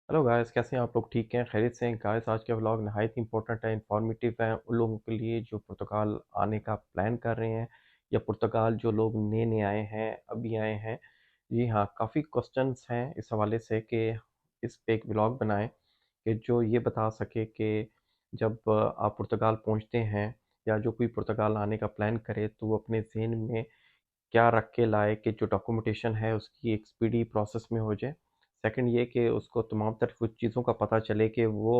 Hello guys, कैसे हैं आप लोग? ठीक हैं, खैरियत से हैं गाइस? आज का व्लॉग नहायत इंपॉर्टेंट है, इंफॉर्मेटिव है उन लोगों के लिए जो पुर्तगाल आने का प्लान कर रहे हैं या पुर्तगाल जो लोग नए नए आए हैं, अभी आए हैं। जी हाँ, काफ़ी क्वेश्चंस हैं इस हवाले से कि इस पे एक व्लॉग बनाएं कि जो ये बता सके कि जब आप पुर्तगाल पहुंचते हैं या जो कोई पुर्तगाल आने का प्लान करे तो वो अपने जहन में क्या रख के लाए कि जो डॉक्यूमेंटेशन है उसकी एक स्पीडी प्रोसेस में हो जाए। सेकंड ये कि उसको तमाम तरह कुछ चीज़ों का पता चले कि वो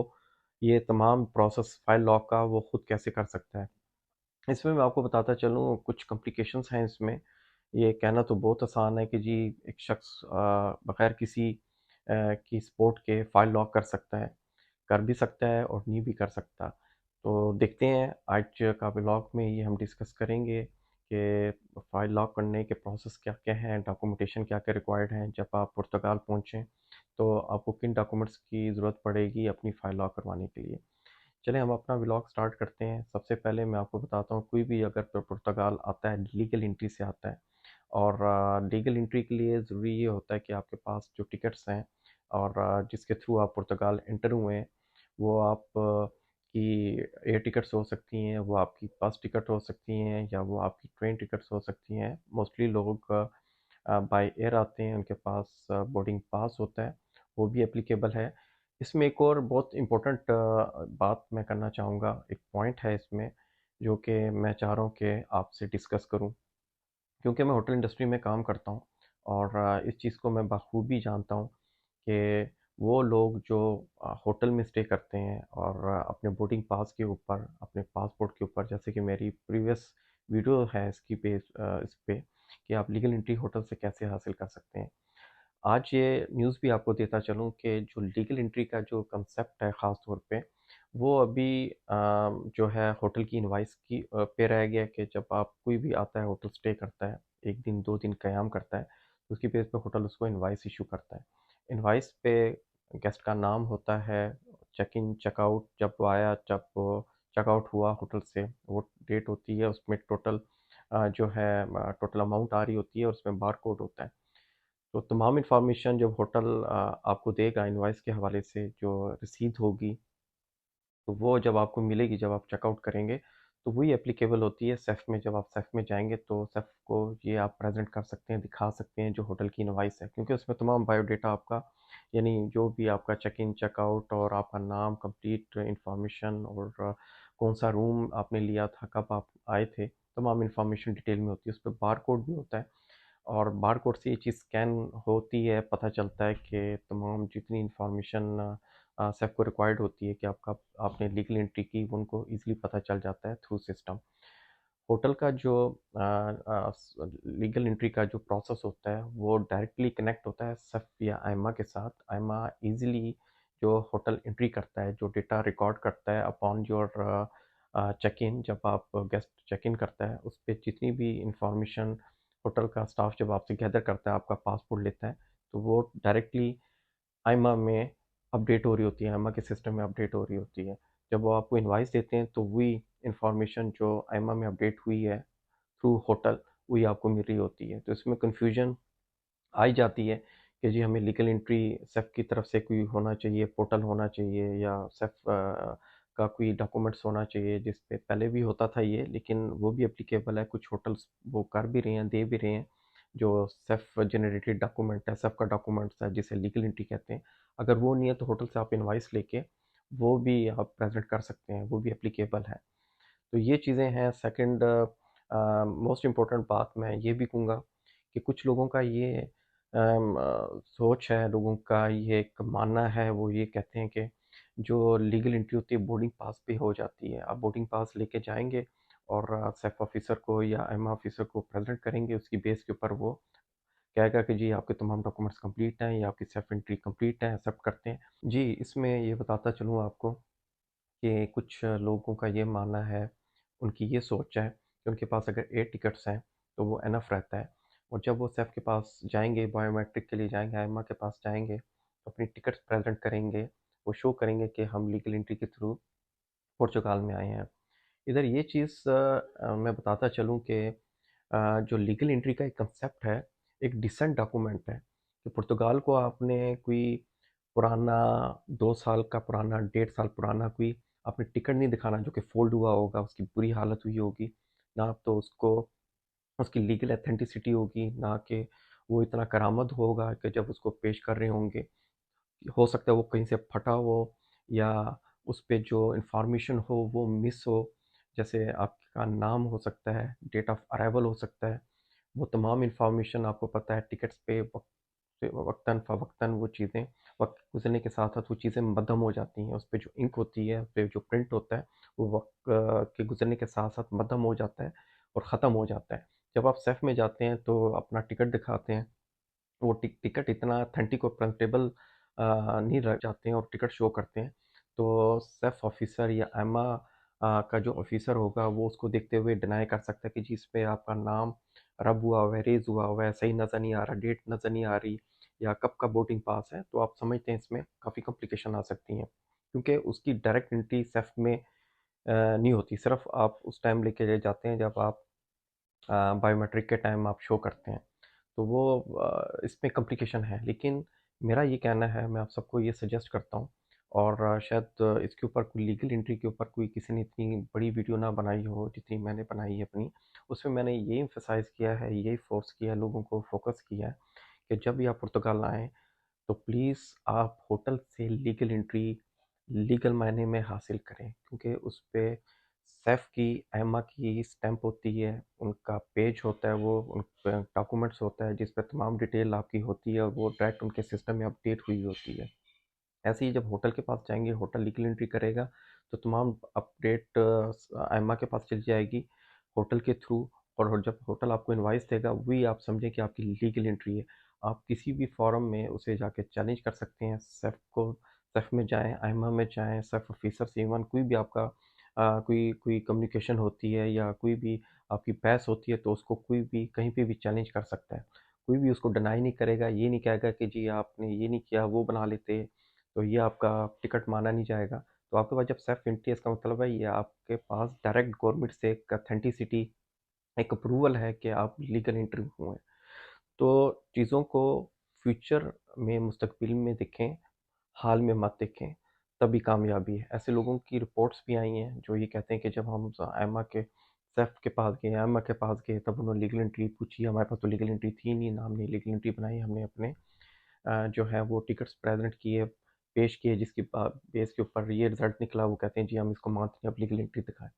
ये तमाम प्रोसेस फाइल लॉक का वो खुद कैसे कर सकता है। इसमें मैं आपको बताता चलूँ कुछ कॉम्प्लिकेशंस हैं इसमें। ये कहना तो बहुत आसान है कि जी एक शख्स बगैर किसी की सपोर्ट के फाइल लॉक कर भी सकता है और नहीं भी कर सकता। तो देखते हैं आज का व्लॉग में ये हम डिस्कस करेंगे कि फाइल लॉक करने के प्रोसेस क्या-क्या हैं, डॉक्यूमेंटेशन क्या-क्या रिक्वायर्ड हैं जब आप पुर्तगाल पहुँचे, तो आपको किन डॉक्यूमेंट्स की ज़रूरत पड़ेगी अपनी फाइल लॉक करवाने के लिए। चलिए हम अपना व्लॉग स्टार्ट करते हैं। सबसे पहले मैं आपको बताता हूँ कोई भी अगर पुर्तगाल आता है लीगल एंट्री से आता है और लीगल एंट्री के लिए ज़रूरी ये होता है कि आपके पास जो टिकट्स हैं और जिसके थ्रू आप पुर्तगाल एंटर हुए हैं वो आप की एयर टिकट्स हो सकती हैं, वो आपकी बस टिकट हो सकती हैं या वो आपकी ट्रेन टिकट्स हो सकती हैं। मोस्टली लोग बाय एयर आते हैं, उनके पास बोर्डिंग पास होता है, वो भी एप्लीकेबल है। इसमें एक और बहुत इम्पोर्टेंट बात मैं करना चाहूँगा, एक पॉइंट है इसमें जो कि मैं चाह रहा हूँ कि आपसे डिस्कस करूँ। क्योंकि मैं होटल इंडस्ट्री में काम करता हूँ और इस चीज़ को मैं बखूबी जानता हूँ कि वो लोग जो होटल में स्टे करते हैं और अपने बोर्डिंग पास के ऊपर, अपने पासपोर्ट के ऊपर, जैसे कि मेरी प्रीवियस वीडियो है इसकी इस पे कि आप लीगल एंट्री होटल से कैसे हासिल कर सकते हैं। आज ये न्यूज़ भी आपको देता चलूँ कि जो लीगल एंट्री का जो कंसेप्ट है ख़ास तौर पे, वो अभी जो है होटल की इनवॉइस पे रह गया कि जब आप कोई भी आता है होटल स्टे करता है, 1 दिन 2 दिन क़याम करता है, तो उसकी बेस पे होटल उसको इनवॉइस इश्यू करता है। इनवॉइस पे गेस्ट का नाम होता है, चेक इन, चेक आउट जब वो आया, जब वो चेक आउट हुआ होटल से, वो डेट होती है, उसमें टोटल जो है टोटल अमाउंट आ रही होती है और उसमें बारकोड होता है। तो तमाम इन्फॉर्मेशन जब होटल आपको देगा इनवॉइस के हवाले से जो रसीद होगी, तो वो जब आपको मिलेगी जब आप चेकआउट करेंगे, तो वही एप्लीकेबल होती है सेफ में। जब आप सेफ में जाएँगे तो सेफ को ये आप प्रेज़ेंट कर सकते हैं, दिखा सकते हैं जो होटल की इनवॉइस है। क्योंकि उसमें तमाम बायोडाटा आपका यानी जो भी आपका चेक इन, चेक आउट और आपका नाम, कंप्लीट इन्फॉर्मेशन और कौन-सा रूम आपने लिया था, कब आप आए थे, तमाम इन्फॉर्मेशन डिटेल में होती है। उसपे बारकोड भी होता है। और बारकोड से ये चीज़ स्कैन होती है, पता चलता है कि तमाम जितनी इन्फॉर्मेशन सबको रिक्वायर्ड होती है कि आपका आपने लीगल एंट्री की, वो उनको ईज़िली पता चल जाता है थ्रू सिस्टम। होटल का जो लीगल एंट्री का जो प्रोसेस होता है, वो डायरेक्टली कनेक्ट होता है SEF या आइमा के साथ। आइमा ईज़िली जो होटल एंट्री करता है, जो डेटा रिकॉर्ड करता है अपॉन योर चेक इन, जब आप गेस्ट चेक इन करता है, उस पे जितनी भी इन्फॉर्मेशन होटल का स्टाफ जब आपसे गैदर करता है, आपका पासपोर्ट लेता है, तो वो डायरेक्टली आइमा में अपडेट हो रही होती है, आइमा के सिस्टम में अपडेट हो रही होती है। जब वो आपको इनवॉइस देते हैं, तो वही इन्फॉर्मेशन जो आइमा में अपडेट हुई है थ्रू होटल, वही आपको मिल रही होती है। तो इसमें कन्फ्यूजन आ ही जाती है कि जी हमें लीगल एंट्री सेफ की तरफ से कोई होना चाहिए, पोर्टल होना चाहिए या सेफ का कोई डॉक्यूमेंट्स होना चाहिए, जिस पे पहले भी होता था ये, लेकिन वो भी एप्लीकेबल है। कुछ होटल्स वो कर भी रहे हैं, दे भी रहे हैं, जो सेफ जनरेटेड डॉक्यूमेंट है, सेफ का डॉक्यूमेंट्स है, जिसे लीगल एंट्री कहते हैं। अगर वो नहीं है तो होटल से आप इनवॉइस लेके वो भी आप प्रेज़ेंट कर सकते हैं, वो भी एप्लीकेबल है। तो ये चीज़ें हैं। सेकंड मोस्ट इम्पोर्टेंट बात मैं ये भी कहूँगा कि कुछ लोगों का ये सोच है, लोगों का ये एक मानना है, वो ये कहते हैं कि जो लीगल एंट्री होती है बोर्डिंग पास पे हो जाती है। आप बोर्डिंग पास लेके जाएँगे और सेफ ऑफिसर को या एम ऑफिसर को प्रेज़ेंट करेंगे, उसकी बेस के ऊपर वो कहेगा कि जी आपके तमाम डॉक्यूमेंट्स कंप्लीट हैं या आपकी सेफ एंट्री कंप्लीट है, एक्सेप्ट करते हैं। जी, इसमें ये बताता चलूँ आपको कि कुछ लोगों का ये मानना है, उनकी ये सोच है कि उनके पास अगर एयर टिकट्स हैं, तो वो इनफ रहता है और जब वो सैफ के पास जाएँगे, बायोमेट्रिक के लिए जाएँगे, आइमा के पास जाएँगे, तो अपनी टिकट्स प्रेज़ेंट करेंगे, वो शो करेंगे कि हम लीगल एंट्री के थ्रू पुर्तगाल में आए हैं। इधर ये चीज़ मैं बताता चलूँ कि जो लीगल एंट्री का एक कांसेप्ट है, एक डिसेंट डॉक्यूमेंट है कि पुर्तगाल को आपने कोई पुराना 2 साल का पुराना, 1.5 साल पुराना कोई आपने टिकट नहीं दिखाना जो कि फोल्ड हुआ होगा, उसकी बुरी हालत हुई होगी। ना तो उसको उसकी लीगल एथेंटिसिटी होगी, ना कि वो इतना करामद होगा कि जब उसको पेश कर रहे होंगे, हो सकता है वो कहीं से फटा हो, या उस पे जो इन्फॉर्मेशन हो वो मिस हो। जैसे आपका नाम हो सकता है, डेट ऑफ अराइवल हो सकता है, वो तमाम इन्फॉर्मेशन आपको पता है टिकट्स पे वक्तन फ़वक्तन वो चीज़ें वक्त गुजरने के साथ साथ वो चीज़ें मद्धम हो जाती हैं। उस पे जो इंक होती है, उस पे जो प्रिंट होता है, वो वक्त के गुजरने के साथ साथ मद्धम हो जाता है और ख़त्म हो जाता है। जब आप सेफ में जाते हैं तो अपना टिकट दिखाते हैं, वो टिकट इतना ऑथेंटिक और प्रेजेंटेबल नहीं रह जाते हैं और टिकट शो करते हैं। तो सेफ ऑफिसर या एमा का जो ऑफिसर होगा वो उसको देखते हुए डिनाई कर सकता है कि जी इस पे आपका नाम रब हुआ हुआ है, रेज हुआ हुआ है, सही नज़र नहीं आ रहा, डेट नज़र नहीं आ रही, या कब का बोर्डिंग पास है, तो आप समझते हैं इसमें काफ़ी कॉम्प्लिकेशन आ सकती हैं, क्योंकि उसकी डायरेक्ट एंट्री सेफ में नहीं होती। सिर्फ आप उस टाइम लेके जाते हैं जब आप बायोमेट्रिक के टाइम आप शो करते हैं, तो वो इसमें कॉम्प्लिकेशन है। लेकिन मेरा ये कहना है, मैं आप सबको ये सजेस्ट करता हूँ, और शायद इसके ऊपर कोई लीगल एंट्री के ऊपर कोई किसी ने इतनी बड़ी वीडियो ना बनाई हो जितनी मैंने बनाई है अपनी। उसमें मैंने ये एम्फसाइज़ किया है, यही फोर्स किया है, लोगों को फोकस किया है कि जब भी आप पुर्तगाल आएँ तो प्लीज़ आप होटल से लीगल एंट्री लीगल मायने में हासिल करें, क्योंकि उस पे सैफ की एमा की स्टैंप होती है, उनका पेज होता है, वो उन डॉक्यूमेंट्स होता है जिस पे तमाम डिटेल आपकी होती है और वो डायरेक्ट उनके सिस्टम में अपडेट हुई होती है। ऐसे ही जब होटल के पास जाएंगे, होटल लीगल एंट्री करेगा तो तमाम अपडेट एमा के पास चली जाएगी होटल के थ्रू, और जब होटल आपको इनवाइस देगा वही आप समझें कि आपकी लीगल एंट्री है। आप किसी भी फॉरम में उसे जाके चैलेंज कर सकते हैं, सेफ को, सेफ में जाएं, आइमा में जाएं, सेफ ऑफिसर से इवन कोई भी आपका कोई कोई कम्युनिकेशन होती है या कोई भी आपकी बहस होती है, तो उसको कोई भी कहीं पे भी चैलेंज कर सकता है। कोई भी उसको डिनाई नहीं करेगा, ये नहीं कहेगा कि जी आपने ये नहीं किया, वो बना लेते, तो ये आपका टिकट माना नहीं जाएगा। तो आपके पास जब सेल्फ एंट्री है, इसका मतलब है ये आपके पास डायरेक्ट गवर्नमेंट से एक ऑथेंटिसिटी, एक अप्रूवल है कि आप लीगल एंट्री हुए हैं। तो चीज़ों को फ्यूचर में, मुस्तकबिल में देखें, हाल में मत देखें, तभी कामयाबी है। ऐसे लोगों की रिपोर्ट्स भी आई हैं जो ये कहते हैं कि जब हम एमा के सैफ के पास गए, एमा के पास गए, तब उन्होंने लीगल एंट्री पूछी, हमारे पास तो लीगल एंट्री थी नहीं ना, हमने लीगल एंट्री बनाई, हमने अपने जो है वो टिकट्स प्रेजेंट किए, पेश किए, जिसकी बेस के ऊपर ये रिजल्ट निकला, वो कहते हैं जी हम इसको मानते हैं, अब लीगल एंट्री दिखाएं।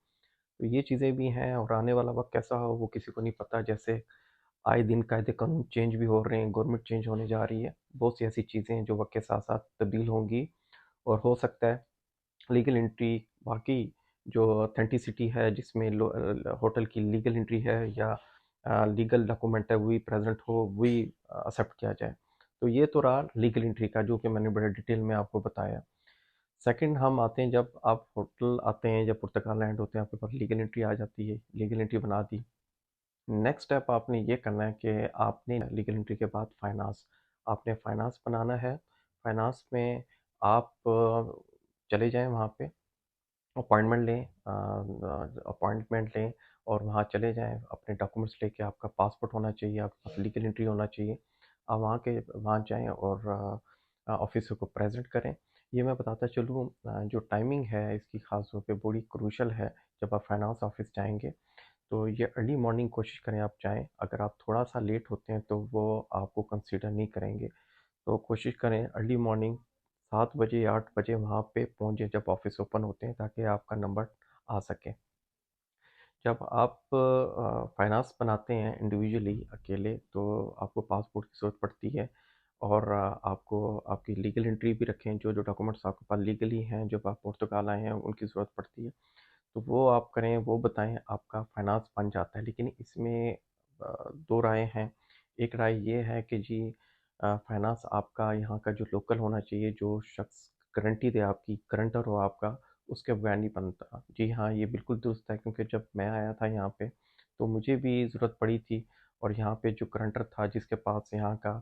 तो ये चीज़ें भी हैं, और आने वाला वक्त कैसा हो वो किसी को नहीं पता। जैसे आए दिन कायदे कानून चेंज भी हो रहे हैं, गवर्नमेंट चेंज होने जा रही है, बहुत सी ऐसी चीज़ें हैं जो वक्त के साथ साथ तब्दील होंगी, और हो सकता है लीगल एंट्री बाकी जो ऑथेंटिसिटी है, जिसमें होटल की लीगल एंट्री है या लीगल डॉक्यूमेंट है वही प्रेजेंट हो, वही एक्सेप्ट किया जाए। तो ये तो रहा लीगल एंट्री का, जो कि मैंने बड़े डिटेल में आपको बताया। सेकंड हम आते हैं, जब आप होटल आते हैं, जब पुर्तगाल लैंड होते हैं, आपके पास लीगल एंट्री आ जाती है, लीगल एंट्री बना दी। नेक्स्ट स्टेप आपने ये करना है कि आपने लीगल एंट्री के बाद फाइनेंस, आपने फाइनेंस बनाना है। फाइनेंस में आप चले जाएं वहाँ पे, अपॉइंटमेंट लें, अपॉइंटमेंट लें और वहाँ चले जाएँ, अपने डॉक्यूमेंट्स लेके, आपका पासपोर्ट होना चाहिए, आपके पास लीगल एंट्री होना चाहिए। आप वहाँ जाएँ और ऑफिसर को प्रेज़ेंट करें। ये मैं बताता चलूँ, जो टाइमिंग है इसकी ख़ास तौर पे बड़ी क्रूशियल है। जब आप फाइनेंस ऑफिस जाएँगे तो ये अर्ली मॉर्निंग कोशिश करें आप जाएँ। अगर आप थोड़ा-सा लेट होते हैं तो वो आपको कंसीडर नहीं करेंगे। तो कोशिश करें अर्ली मॉर्निंग 7 बजे या 8 बजे वहाँ पे पहुँचे जब ऑफिस ओपन होते हैं, ताकि आपका नंबर आ सके। जब आप फाइनेंस बनाते हैं इंडिविजुअली अकेले, तो आपको पासपोर्ट की ज़रूरत पड़ती है, और आपको आपकी लीगल एंट्री भी रखें, जो जो डॉक्यूमेंट्स आपके पास लीगली हैं, जब आप पुर्तगाल आए हैं उनकी ज़रूरत पड़ती है, तो वो आप करें, वो बताएं, आपका फाइनेंस बन जाता है। लेकिन इसमें दो राय हैं। एक राय ये है कि जी फाइनेंस आपका यहाँ का जो लोकल होना चाहिए, जो शख्स गारंटी दे, आपकी गारंटर हो आपका, उसके बगैर नहीं बनता। जी हाँ, ये बिल्कुल दुरुस्त है, क्योंकि जब मैं आया था यहाँ पे तो मुझे भी ज़रूरत पड़ी थी, और यहाँ पे जो गारंटर था जिसके पास यहाँ का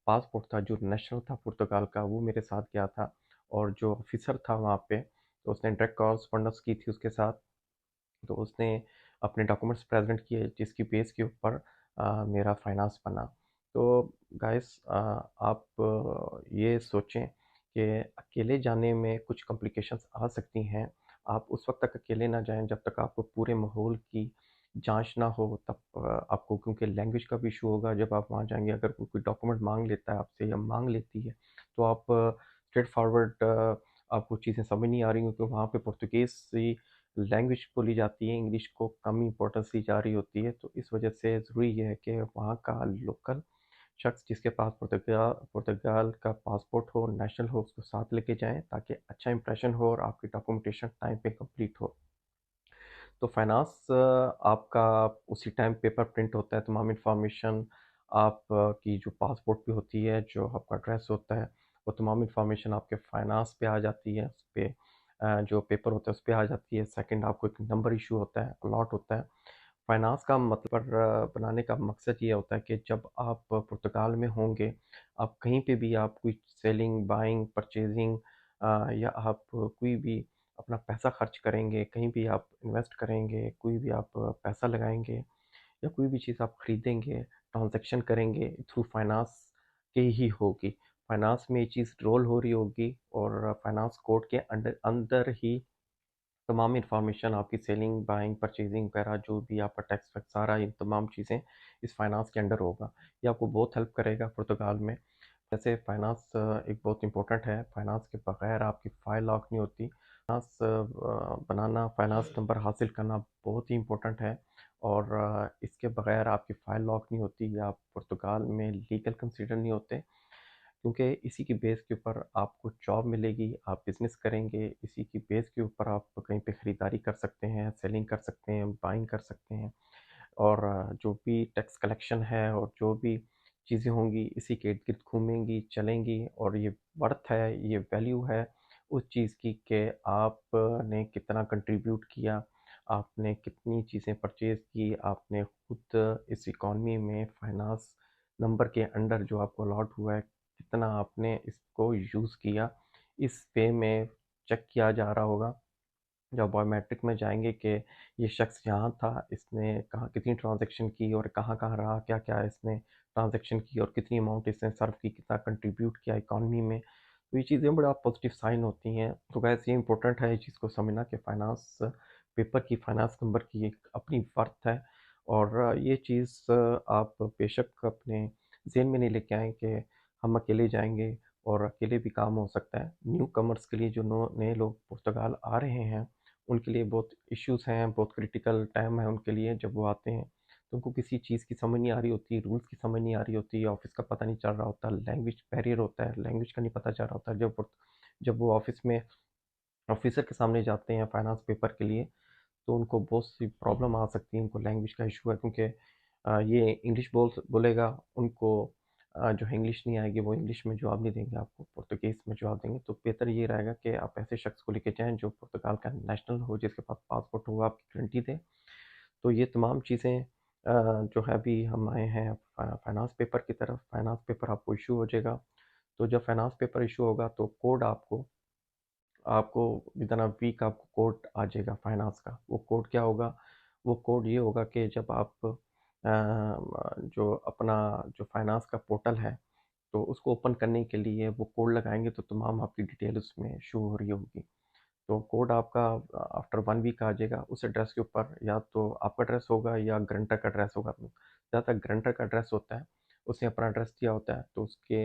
पासपोर्ट था, जो नेशनल था पुर्तगाल का, वो मेरे साथ गया था, और जो ऑफिसर था वहाँ पे, तो उसने डायरेक्ट कॉरस्पॉन्डेंस की थी उसके साथ। तो उसने अपने डॉक्यूमेंट्स प्रेजेंट किए, जिसकी बेस के ऊपर मेरा फाइनेंस बना। तो गाइस, आप ये सोचें कि अकेले जाने में कुछ कॉम्प्लिकेशंस आ सकती हैं। आप उस वक़्त तक अकेले ना जाएँ जब तक आपको पूरे माहौल की जाँच ना हो, तब आपको, क्योंकि लैंग्वेज का भी इश्यू होगा जब आप वहाँ जाएँगे। अगर कोई डॉक्यूमेंट माँग लेता है आपसे या माँग लेती है, तो आप स्ट्रेट फॉरवर्ड आपको चीज़ें समझ नहीं आ रही हों, तो वहाँ पे पुर्तगीज़ लैंग्वेज बोली जाती है, इंग्लिश को कम इम्पोर्टेंस दी जा रही होती है। तो इस वजह से ज़रूरी ये है कि वहाँ का लोकल शख्स जिसके पास पुर्तगाल का पासपोर्ट हो, नेशनल हो, उसको साथ लेके जाएँ ताकि अच्छा इंप्रेशन हो और आपकी डॉक्यूमेंटेशन टाइम पे कंप्लीट हो। तो फाइनेंस आपका उसी टाइम पेपर प्रिंट होता है, तमाम इन्फॉर्मेशन आप की जो पासपोर्ट पे होती है, जो आपका एड्रेस होता है, वो तमाम इन्फॉर्मेशन आपके फाइनेंस पे आ जाती है। उस पे जो पेपर होता है उस पे आ जाती है। सेकंड, आपको एक नंबर इशू होता है, अलॉट होता है। फाइनेंस का मतलब बनाने का मकसद ये होता है कि जब आप पुर्तगाल में होंगे, आप कहीं पे भी आप कोई सेलिंग, बाइंग, परचेजिंग या आप कोई भी अपना पैसा खर्च करेंगे, कहीं भी आप इन्वेस्ट करेंगे, कोई भी आप पैसा लगाएँगे या कोई भी चीज़ आप खरीदेंगे, ट्रांज़ैक्शन करेंगे, थ्रू फाइनेंस के ही होगी। फाइनेंस में ये चीज़ रोल हो रही होगी और फाइनेंस कोड के अंडर अंदर ही तमाम इन्फॉर्मेशन आपकी सेलिंग, बाइंग, परचेजिंग वगैरह जो भी आपका टैक्स वैक्स सारा इन तमाम चीज़ें इस फाइनेंस के अंडर होगा। ये आपको बहुत हेल्प करेगा पुर्तगाल में। जैसे फाइनेंस एक बहुत इम्पोर्टेंट है, फाइनेंस के बगैर आपकी फ़ाइल लॉक नहीं होती। फाइनेंस बनाना, फाइनेंस नंबर हासिल करना बहुत ही इम्पोर्टेंट है और इसके बगैर आपकी फ़ाइल लॉक नहीं होती या आप पुर्तगाल में लीगल कंसीडर नहीं होते। क्योंकि इसी की बेस के ऊपर आपको जॉब मिलेगी, आप बिज़नेस करेंगे, इसी की बेस के ऊपर आप कहीं पे खरीदारी कर सकते हैं, सेलिंग कर सकते हैं, बाइंग कर सकते हैं और जो भी टैक्स कलेक्शन है और जो भी चीज़ें होंगी इसी के इर्द-गिर्द घूमेंगी, चलेंगी और ये वर्थ है, ये वैल्यू है उस चीज़ की कि आपने कितना कंट्रीब्यूट किया, आपने कितनी चीज़ें परचेज़ की, आपने खुद इस इकॉनमी में फाइनेंस नंबर के अंडर जो आपको अलॉट हुआ है, कितना आपने इसको यूज़ किया। इस वे में चेक किया जा रहा होगा जब बायोमेट्रिक में जाएँगे कि ये शख्स यहाँ था, इसने कहाँ कितनी ट्रांज़ैक्शन की और कहाँ-कहाँ रहा, क्या-क्या इसने ट्रांज़ैक्शन की और कितनी अमाउंट इसने सर्व की, कितना कंट्रीब्यूट किया इकॉनमी में। तो ये चीज़ें बड़ा पॉज़िटिव साइन होती हैं। तो गाइस ये इम्पोर्टेंट है इस चीज़ को समझना कि फाइनेंस पेपर की, फाइनेंस नंबर की एक अपनी वर्थ है और ये चीज़ आप बेशक अपने ज़हन में नहीं लेके आएँ कि हम अकेले जाएँगे और अकेले भी काम हो सकता है। न्यू कमर्स के लिए जो नो नए लोग पुर्तगाल आ रहे हैं, उनके लिए बहुत इश्यूज़ हैं, बहुत क्रिटिकल टाइम है उनके लिए जब वो आते हैं। तो उनको किसी चीज़ की समझ नहीं आ रही होती, रूल्स की समझ नहीं आ रही होती, ऑफ़िस का पता नहीं चल रहा होता, लैंग्वेज बैरियर होता है, लैंग्वेज का नहीं पता चल रहा होता। जब वो ऑफ़िस में ऑफ़िसर के सामने जाते हैं फाइनेंस पेपर के लिए, तो उनको बहुत सी प्रॉब्लम आ सकती है, उनको लैंग्वेज का इश्यू है क्योंकि ये इंग्लिश बोलेगा, उनको जो है इंग्लिश नहीं आएगी, वो इंग्लिश में जवाब नहीं देंगे आपको, पुर्तगीज़ में जवाब देंगे। तो बेहतर ये रहेगा कि आप ऐसे शख्स को लेके जाएँ जो पुर्तगाल का नेशनल हो, जिसके पास पासपोर्ट हो, वो आपकी गारंटी दे। तो ये तमाम चीज़ें जो है अभी हम आए हैं फाइनेंस पेपर की तरफ, फाइनेंस पेपर आपको इश्यू हो जाएगा। तो जब फाइनेंस पेपर इश्यू होगा तो कोड आपको आपको विदिन अ वीक आपको कोड आ जाएगा फाइनेंस का। वो कोड क्या होगा? वो कोड ये होगा कि जब आप जो अपना जो फाइनेंस का पोर्टल है, तो उसको ओपन करने के लिए वो कोड लगाएँगे तो तमाम आपकी डिटेल उसमें शो हो रही होगी। तो कोड आपका आफ्टर 1 वीक आ जाएगा। उस एड्रेस के ऊपर या तो आपका एड्रेस होगा या गारंटर का एड्रेस होगा। जहाँ तक गारंटर का एड्रेस होता है, उसने अपना एड्रेस दिया होता है, तो उसके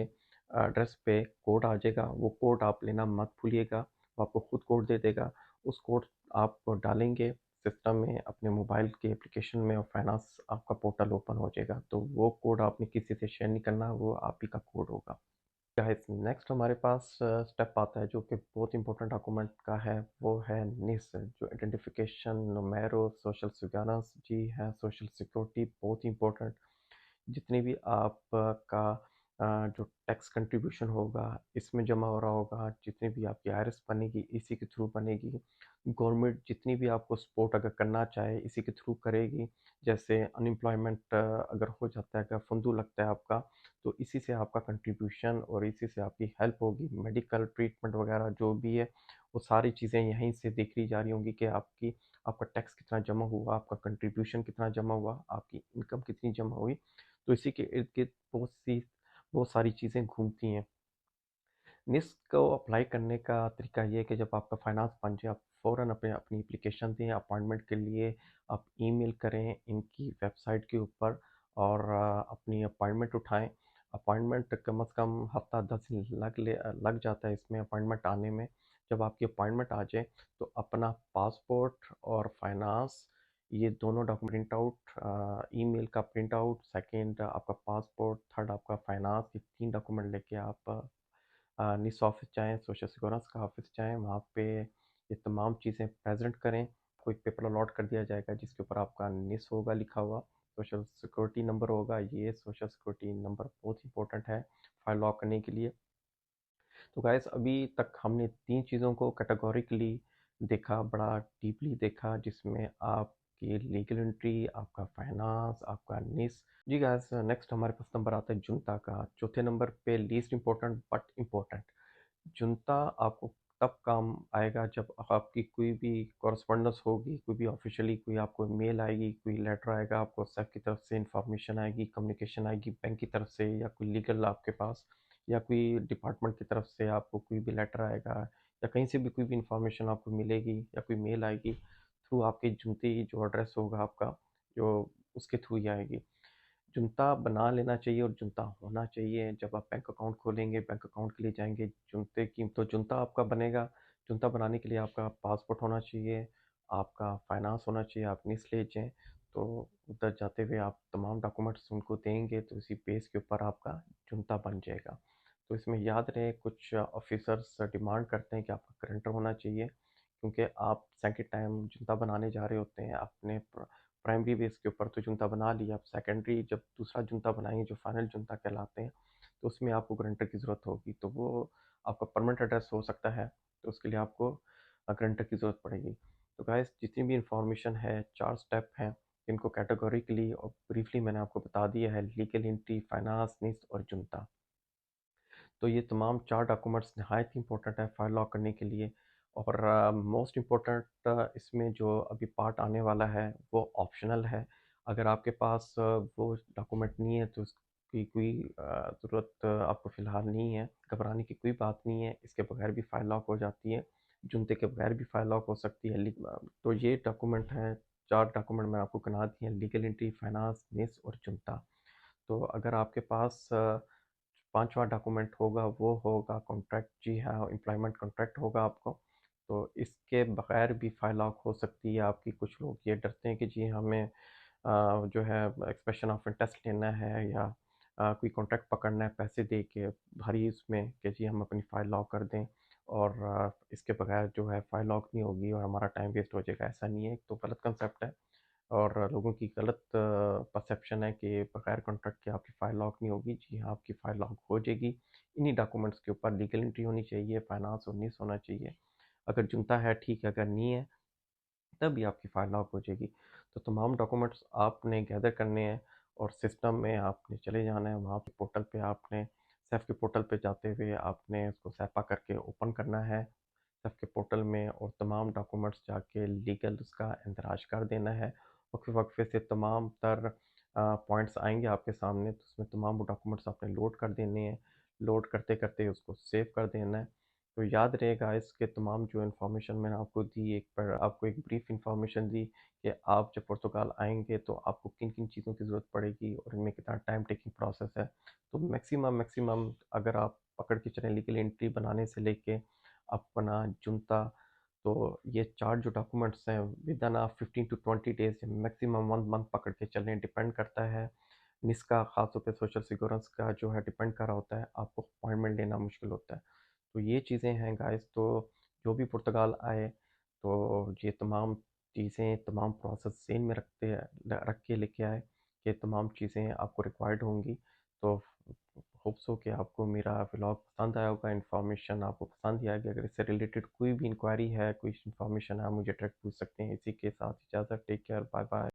एड्रेस पे कोड आ जाएगा। वो कोड आप लेना मत भूलिएगा, वो आपको खुद कोड दे देगा। उस कोड आप डालेंगे सिस्टम में अपने मोबाइल के एप्लीकेशन में और फाइनेंस आपका पोर्टल ओपन हो जाएगा। तो वो कोड आपने किसी से शेयर नहीं करना, वो आप ही का कोड होगा। गाइस नेक्स्ट हमारे पास स्टेप आता है जो कि बहुत इंपॉर्टेंट डॉक्यूमेंट का है, वो है निस जो आइडेंटिफिकेशन नंबरो सोशल सिक्योरेंस जी है, सोशल सिक्योरिटी बहुत इंपॉर्टेंट। जितनी भी आपका जो टैक्स कंट्रीब्यूशन होगा इसमें जमा हो रहा होगा, जितनी भी आपकी आयरस बनेगी इसी के थ्रू बनेगी। गवर्नमेंट जितनी भी आपको सपोर्ट अगर करना चाहे इसी के थ्रू करेगी। जैसे अनएम्प्लॉयमेंट अगर हो जाता है, अगर फंदू लगता है आपका, तो इसी से आपका कंट्रीब्यूशन और इसी से आपकी हेल्प होगी। मेडिकल ट्रीटमेंट वगैरह जो भी है, वो सारी चीज़ें यहीं से देखी जा रही होंगी कि आपका टैक्स कितना जमा हुआ, आपका कंट्रीब्यूशन कितना जमा हुआ, आपकी इनकम कितनी जमा हुई। तो इसी के इर्द गिर्द बहुत सारी चीज़ें घूमती हैं। निस को अप्लाई करने का तरीका ये है कि जब आपका फाइनेंस बन जाए, आप फ़ौरन अपनी एप्लीकेशन दें अपॉइंटमेंट के लिए। आप ईमेल करें इनकी वेबसाइट के ऊपर और अपनी अपॉइंटमेंट उठाएं। अपॉइंटमेंट कम से कम हफ्ता 10 दिन लग जाता है इसमें अपॉइंटमेंट आने में। जब आपकी अपॉइंटमेंट आ जाए तो अपना पासपोर्ट और फाइनेंस, ये दोनों डॉक्यूमेंट प्रिंट आउट, ईमेल का प्रिंट आउट, सेकंड आपका पासपोर्ट, थर्ड आपका फाइनेंस, ये 3 डॉक्यूमेंट लेके आप निस ऑफिस जाएँ, सोशल सिक्योरिटी का ऑफिस जाएँ, वहाँ पे ये तमाम चीज़ें प्रेज़ेंट करें। आपको एक पेपर अलॉट कर दिया जाएगा जिसके ऊपर आपका निस होगा लिखा हुआ, सोशल सिक्योरिटी नंबर होगा। ये सोशल सिक्योरिटी नंबर बहुत इंपॉर्टेंट है फाइल लॉक करने के लिए। तो गाइस अभी तक हमने 3 चीज़ों को कैटेगोरिकली देखा, बड़ा डीपली देखा, जिसमें आपकी लीगल एंट्री, आपका फाइनेंस, आपका निस। जी गाइस, नेक्स्ट हमारे पास नंबर आता है जुनता का। चौथे नंबर पे लीस्ट इम्पोर्टेंट बट इम्पोर्टेंट। जुनता आपको तब काम आएगा जब आपकी कोई भी कॉरस्पॉन्डेंस होगी, कोई भी ऑफिशियली कोई आपको मेल आएगी, कोई लेटर आएगा, आपको सेफ की तरफ से इंफॉर्मेशन आएगी, कम्युनिकेशन आएगी बैंक की तरफ से, या कोई लीगल आपके पास, या कोई डिपार्टमेंट की तरफ से आपको कोई भी लेटर आएगा, या कहीं से भी कोई भी इंफॉर्मेशन आपको मिलेगी या कोई मेल आएगी, थ्रू आपके जुनते जो एड्रेस होगा आपका, जो उसके थ्रू ही आएगी। जुनता बना लेना चाहिए और जुनता होना चाहिए। जब आप बैंक अकाउंट खोलेंगे, बैंक अकाउंट के लिए जाएंगे, जुनते की तो जुनता आपका बनेगा। जुनता बनाने के लिए आपका पासपोर्ट होना चाहिए, आपका फाइनेंस होना चाहिए, आप निस ले जाएँ। तो उधर जाते हुए आप तमाम डॉक्यूमेंट्स उनको देंगे तो इसी बेस के ऊपर आपका जुनता बन जाएगा। तो इसमें याद रहे, कुछ ऑफिसर्स डिमांड करते हैं कि आपका गारंटर होना चाहिए, क्योंकि आप सेकंड टाइम जुनता बनाने जा रहे होते हैं। आपने प्राइमरी बेस के ऊपर तो जुनता बना लिया, अब सेकेंडरी जब दूसरा जुनता बनाएंगे जो फाइनल जुनता कहलाते हैं, तो उसमें आपको गारंटर की ज़रूरत होगी। तो वो आपका परमानेंट एड्रेस हो सकता है, तो उसके लिए आपको गारंटर की ज़रूरत पड़ेगी। तो गाइस, जितनी भी इंफॉर्मेशन है, 4 स्टेप हैं जिनको कैटेगोरिकली और ब्रीफली मैंने आपको बता दिया है, लीगल एंट्री, फाइनेंस, निस और जुनता। तो ये तमाम 4 डॉक्यूमेंट्स नहायत ही इंपॉर्टेंट है फाइल लॉक करने के लिए। और मोस्ट इम्पोर्टेंट इसमें जो अभी पार्ट आने वाला है वो ऑप्शनल है। अगर आपके पास वो डॉक्यूमेंट नहीं है तो उसकी कोई ज़रूरत आपको फ़िलहाल नहीं है, घबराने की कोई बात नहीं है, इसके बगैर भी फाइल लॉक हो जाती है, जुनते के बगैर भी फाइल लॉक हो सकती है। तो ये डॉक्यूमेंट हैं, 4 डॉक्यूमेंट मैंने आपको गिना दिए हैं, लीगल एंट्री, फाइनेंस, निस और जुनता। तो अगर आपके पास पांचवा डॉक्यूमेंट होगा वो होगा कॉन्ट्रैक्ट। जी हाँ, एम्प्लॉयमेंट कॉन्ट्रैक्ट होगा आपको। तो इसके बगैर भी फाइल लॉक हो सकती है आपकी। कुछ लोग ये डरते हैं कि जी हमें जो है एक्सप्रेशन ऑफ इंटरेस्ट लेना है, या कोई कॉन्ट्रैक्ट पकड़ना है पैसे दे के भारी उसमें, कि जी हम अपनी फ़ाइल लॉक कर दें और इसके बगैर जो है फ़ाइल लॉक नहीं होगी और हमारा टाइम वेस्ट हो जाएगा। ऐसा नहीं है, तो गलत कंसेप्ट है और लोगों की गलत परसेप्शन है कि बगैर कॉन्ट्रैक्ट के आपकी फ़ाइल लॉक नहीं होगी। जी हाँ, आपकी फ़ाइल लॉक हो जाएगी। इन्हीं डॉक्यूमेंट्स के ऊपर लीगल एंट्री होनी चाहिए, फाइनेंस और निस होना चाहिए। अगर जुनता है ठीक है, अगर नहीं है तभी आपकी फ़ाइल लॉक हो जाएगी। तो तमाम डॉक्यूमेंट्स आपने गैदर करने हैं और सिस्टम में आपने चले जाना है। वहाँ पे पोर्टल पे आपने सेफ के पोर्टल पे जाते हुए आपने उसको सैपा करके ओपन करना है सेफ के पोर्टल में, और तमाम डॉक्यूमेंट्स जाके लीगल उसका इंदराज कर देना है। वक्फे वक्फे से तमाम तर पॉइंट्स आएंगे आपके सामने, तो उसमें तमाम वो डॉक्यूमेंट्स आपने लोड कर देने हैं। लोड करते करते उसको सेव कर देना है। तो याद रहेगा, इसके तमाम जो इन्फॉर्मेशन मैंने आपको दी, एक पर आपको एक ब्रीफ इन्फॉर्मेशन दी कि आप जब पुर्तगाल आएंगे तो आपको किन किन चीज़ों की ज़रूरत पड़ेगी और इनमें कितना टाइम टेकिंग प्रोसेस है। तो मैक्सिमम अगर आप पकड़ के चलें, लीगल एंट्री बनाने से लेके अपना जुनता, तो ये 4 जो डॉक्यूमेंट्स हैं with in 15 to 20 days, maximum 1 month पकड़ के चलें, डिपेंड करता है। निसका ख़ास तौर पे सोशल सिक्योरेंस का जो है डिपेंड कर रहा होता है, आपको अपॉइंटमेंट लेना मुश्किल होता है। तो ये चीज़ें हैं गाइस। तो जो भी पुर्तगाल आए तो ये तमाम चीज़ें, तमाम प्रोसेस ज़हन में रख के लेके आए कि तमाम चीज़ें आपको रिक्वायर्ड होंगी। तो होप्स हो कि आपको मेरा व्लॉग पसंद आया होगा, इन्फॉर्मेशन आपको पसंद ही आएगी। अगर इससे रिलेटेड कोई भी इंक्वायरी है, कोई इन्फॉर्मेशन है, आप मुझे डायरेक्ट पूछ सकते हैं। इसी के साथ इजाज़त, टेक केयर, बाय बाय।